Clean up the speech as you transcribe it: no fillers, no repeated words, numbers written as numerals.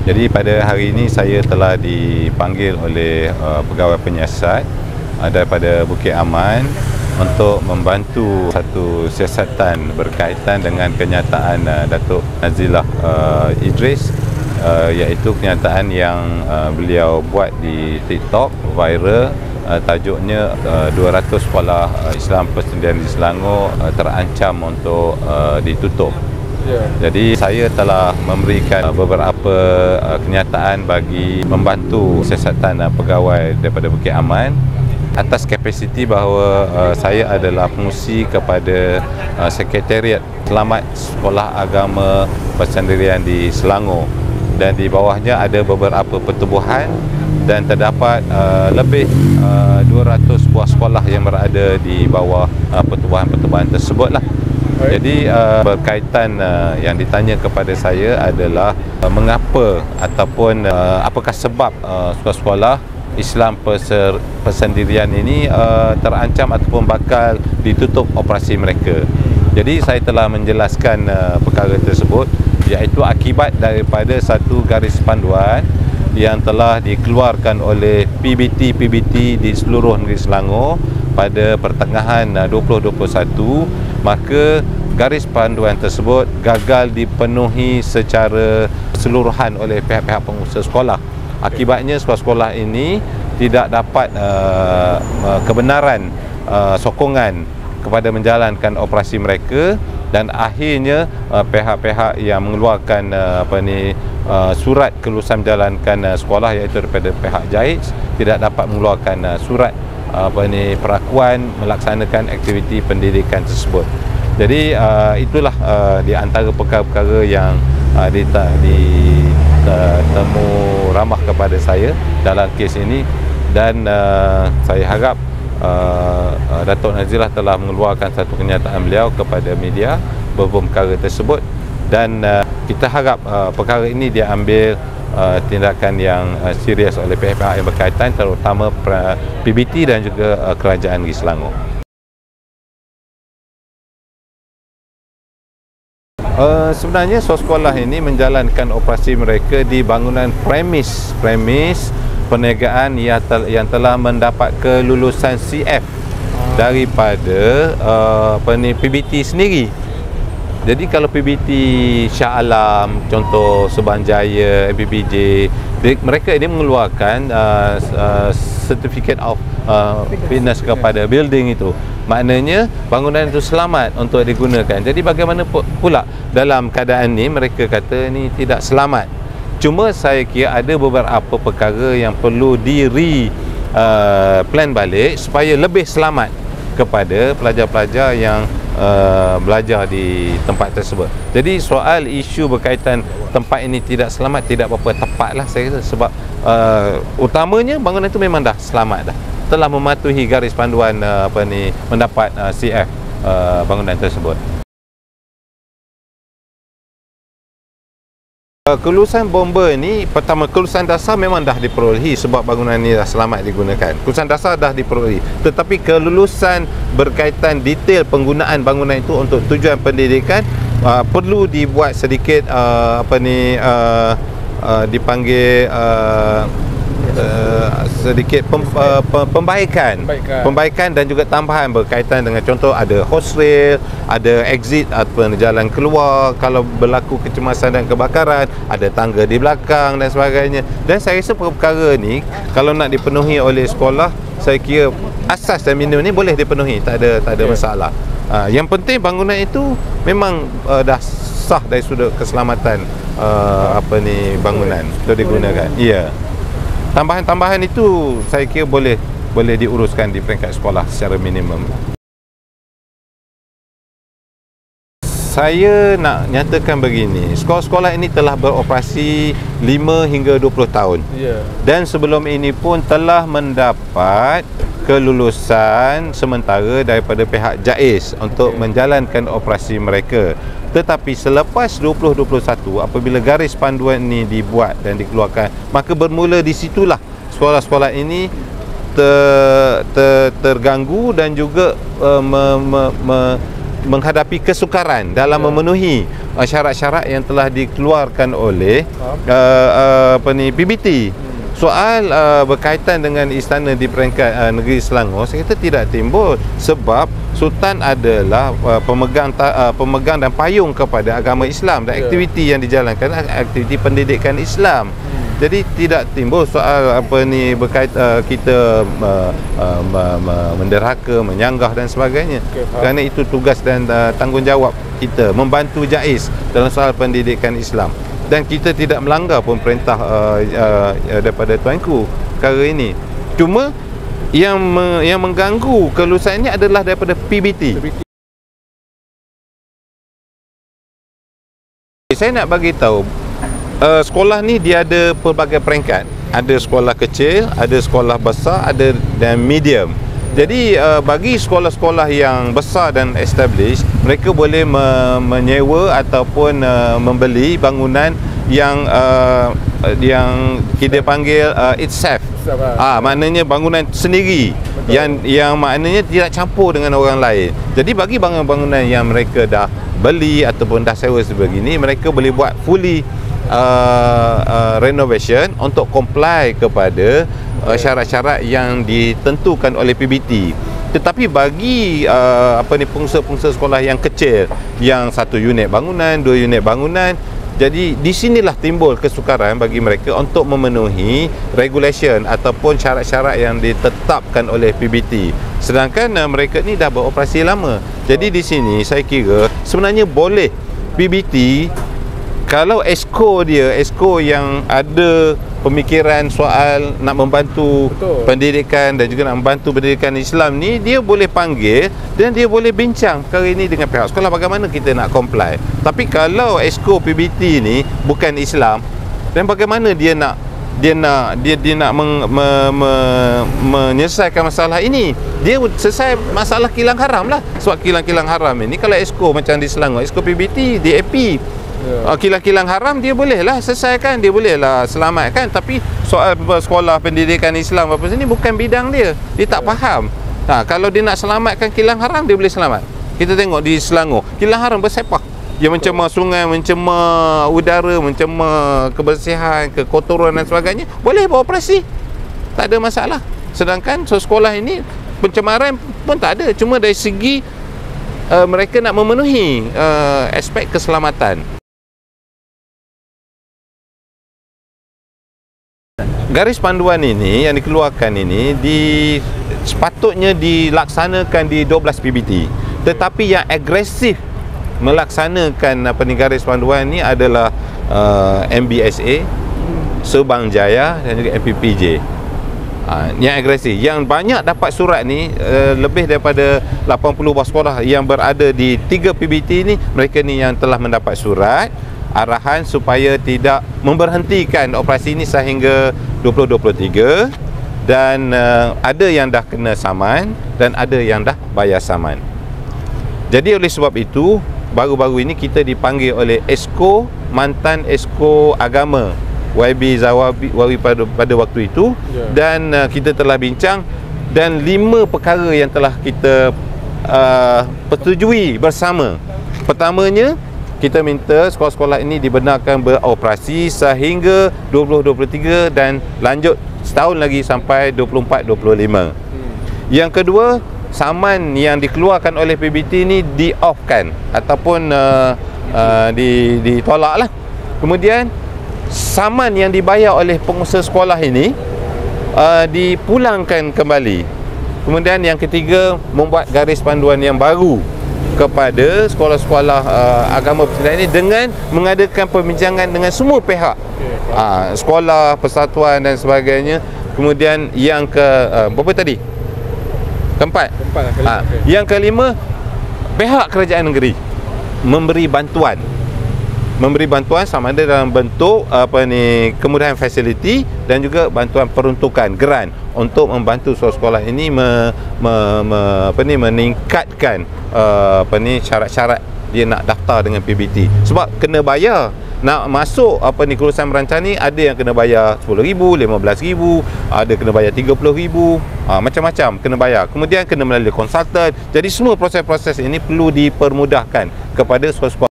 Jadi pada hari ini saya telah dipanggil oleh pegawai penyiasat daripada Bukit Aman untuk membantu satu siasatan berkaitan dengan kenyataan Datuk Nazilah Idris, iaitu kenyataan yang beliau buat di TikTok viral. Tajuknya 200 sekolah Islam persendirian di Selangor terancam untuk ditutup. Jadi saya telah memberikan beberapa kenyataan bagi membantu siasatan pegawai daripada Bukit Aman atas kapasiti bahawa saya adalah pengurusi kepada Sekretariat Selamat Sekolah Agama Persendirian di Selangor, dan di bawahnya ada beberapa pertubuhan dan terdapat lebih 200 buah sekolah yang berada di bawah pertubuhan-pertubuhan tersebutlah. Jadi berkaitan yang ditanya kepada saya adalah mengapa ataupun apakah sebab sekolah-sekolah Islam persendirian ini terancam ataupun bakal ditutup operasi mereka. Jadi saya telah menjelaskan perkara tersebut, iaitu akibat daripada satu garis panduan yang telah dikeluarkan oleh PBT di seluruh negeri Selangor pada pertengahan 2021, maka garis panduan tersebut gagal dipenuhi secara keseluruhan oleh pihak-pihak pengusaha sekolah. Akibatnya sekolah-sekolah ini tidak dapat kebenaran sokongan kepada menjalankan operasi mereka, dan akhirnya pihak-pihak yang mengeluarkan surat kelulusan menjalankan sekolah, iaitu daripada pihak JAIZ, tidak dapat mengeluarkan surat perakuan melaksanakan aktiviti pendidikan tersebut. Jadi itulah di antara perkara-perkara yang ditemu ramah kepada saya dalam kes ini, dan saya harap Datuk Nazilah telah mengeluarkan satu kenyataan beliau kepada media beberapa perkara tersebut, dan kita harap perkara ini diambil tindakan yang serius oleh pihak-pihak yang berkaitan, terutama PBT dan juga kerajaan negeri Selangor. Sebenarnya sekolah ini menjalankan operasi mereka di bangunan premis perniagaan yang telah mendapat kelulusan CF daripada PBT sendiri. Jadi kalau PBT Shah Alam, contoh Subanjaya, MPPJ, mereka ini mengeluarkan certificate of fitness kepada building itu. Maknanya bangunan itu selamat untuk digunakan. Jadi bagaimana pula dalam keadaan ini mereka kata ini tidak selamat. Cuma saya kira ada beberapa perkara yang perlu plan balik supaya lebih selamat kepada pelajar-pelajar yang belajar di tempat tersebut. Jadi soal isu berkaitan tempat ini tidak selamat tidak berapa tepatlah saya rasa, sebab utamanya bangunan itu memang dah selamat dah, telah mematuhi garis panduan mendapat CF bangunan tersebut. Kelulusan bomber ni, pertama kelulusan dasar memang dah diperolehi sebab bangunan ni dah selamat digunakan. Kelulusan dasar dah diperolehi. Tetapi kelulusan berkaitan detail penggunaan bangunan itu untuk tujuan pendidikan perlu dibuat sedikit dipanggil sedikit pembaikan dan juga tambahan berkaitan dengan, contoh ada host rail, ada exit atau jalan keluar kalau berlaku kecemasan dan kebakaran, ada tangga di belakang dan sebagainya. Dan saya rasa perkara ni kalau nak dipenuhi oleh sekolah, saya kira asas dan minimum ni boleh dipenuhi, tak ada masalah. Yang penting bangunan itu memang dah sah dari sudut keselamatan bangunan untuk digunakan. Ya. Tambahan-tambahan itu saya kira boleh diuruskan di peringkat sekolah secara minimum. Saya nak nyatakan begini, sekolah-sekolah ini telah beroperasi 5 hingga 20 tahun. Dan sebelum ini pun telah mendapat kelulusan sementara daripada pihak JAIZ untuk menjalankan operasi mereka. Tetapi selepas 2021, apabila garis panduan ini dibuat dan dikeluarkan, maka bermula di situlah sekolah-sekolah ini terganggu dan juga menghadapi kesukaran dalam memenuhi syarat-syarat yang telah dikeluarkan oleh PBT. Soal berkaitan dengan istana di peringkat negeri Selangor, saya kata tidak timbul sebab Sultan adalah pemegang dan payung kepada agama Islam, dan aktiviti yang dijalankan aktiviti pendidikan Islam. Jadi tidak timbul soal berkait kita menderhaka, menyanggah dan sebagainya. Kerana itu tugas dan tanggungjawab kita membantu JAIS dalam soal pendidikan Islam. Dan kita tidak melanggar pun perintah daripada Tuanku perkara ini. Cuma yang mengganggu kelulusan ini adalah daripada PBT. Saya nak bagi tahu, sekolah ni dia ada pelbagai peringkat. Ada sekolah kecil, ada sekolah besar, ada dan medium. Jadi bagi sekolah-sekolah yang besar dan established, mereka boleh menyewa ataupun membeli bangunan yang kita panggil itself. Maknanya bangunan sendiri. Yang maknanya tidak campur dengan orang lain. Jadi bagi bangunan-bangunan yang mereka dah beli ataupun dah sewa sebegini, mereka boleh buat fully renovation untuk comply kepada syarat-syarat yang ditentukan oleh PBT. Tetapi bagi pengusaha-pengusaha sekolah yang kecil, yang 1 unit bangunan, 2 unit bangunan, jadi di sinilah timbul kesukaran bagi mereka untuk memenuhi regulation ataupun syarat-syarat yang ditetapkan oleh PBT. Sedangkan mereka ni dah beroperasi lama. Jadi di sini saya kira sebenarnya boleh PBT, kalau esko yang ada pemikiran soal nak membantu pendidikan dan juga nak membantu pendidikan Islam ni, dia boleh panggil dan dia boleh bincang perkara ini dengan pihak sekolah bagaimana kita nak comply. Tapi kalau esko PBT ni bukan Islam, dan bagaimana dia nak menyelesaikan masalah ini? Dia selesai masalah kilang haram lah. Sebab kilang-kilang haram ini, kalau esko macam di Selangor, esko PBT, DAP, kilang-kilang haram dia bolehlah selesaikan, dia bolehlah selamatkan. Tapi soal sekolah pendidikan Islam apa sini bukan bidang dia, dia tak faham. Kalau dia nak selamatkan kilang haram, dia boleh selamat. Kita tengok di Selangor, kilang haram bersepah, dia mencemar sungai, mencemar udara, mencemar kebersihan, kekotoran dan sebagainya, boleh beroperasi, tak ada masalah. Sedangkan sekolah ini pencemaran pun tak ada, cuma dari segi mereka nak memenuhi aspek keselamatan. Garis panduan ini yang dikeluarkan ini sepatutnya dilaksanakan di 12 PBT. Tetapi yang agresif melaksanakan garis panduan ini adalah MBSA, Subang Jaya dan juga MPPJ. Yang agresif, yang banyak dapat surat ni, lebih daripada 80 buah sekolah yang berada di 3 PBT ni, mereka ni yang telah mendapat surat arahan supaya tidak memberhentikan operasi ini sehingga 2023, dan ada yang dah kena saman dan ada yang dah bayar saman. Jadi oleh sebab itu, baru-baru ini kita dipanggil oleh esko, mantan esko agama YB Zawawi pada waktu itu, dan kita telah bincang, dan 5 perkara yang telah kita persetujui bersama. Pertamanya, kita minta sekolah-sekolah ini dibenarkan beroperasi sehingga 2023 dan lanjut setahun lagi sampai 24-25. Yang kedua, saman yang dikeluarkan oleh PBT ini di-off-kan ataupun ditolak lah. Kemudian saman yang dibayar oleh pengusaha sekolah ini dipulangkan kembali. Kemudian yang ketiga, membuat garis panduan yang baru kepada sekolah-sekolah agama Islam ini dengan mengadakan perbincangan dengan semua pihak, sekolah, persatuan dan sebagainya. Kemudian yang berapa tadi? Keempat. Yang kelima, pihak kerajaan negeri memberi bantuan sama ada dalam bentuk kemudahan fasiliti dan juga bantuan peruntukan geran untuk membantu sekolah ini meningkatkan syarat-syarat dia nak daftar dengan PBT. Sebab kena bayar. nak masuk kelulusan merancang ni, ada yang kena bayar RM10,000, RM15,000, ada kena bayar RM30,000, macam-macam kena bayar. Kemudian kena melalui konsultan. Jadi semua proses-proses ini perlu dipermudahkan kepada sekolah-sekolah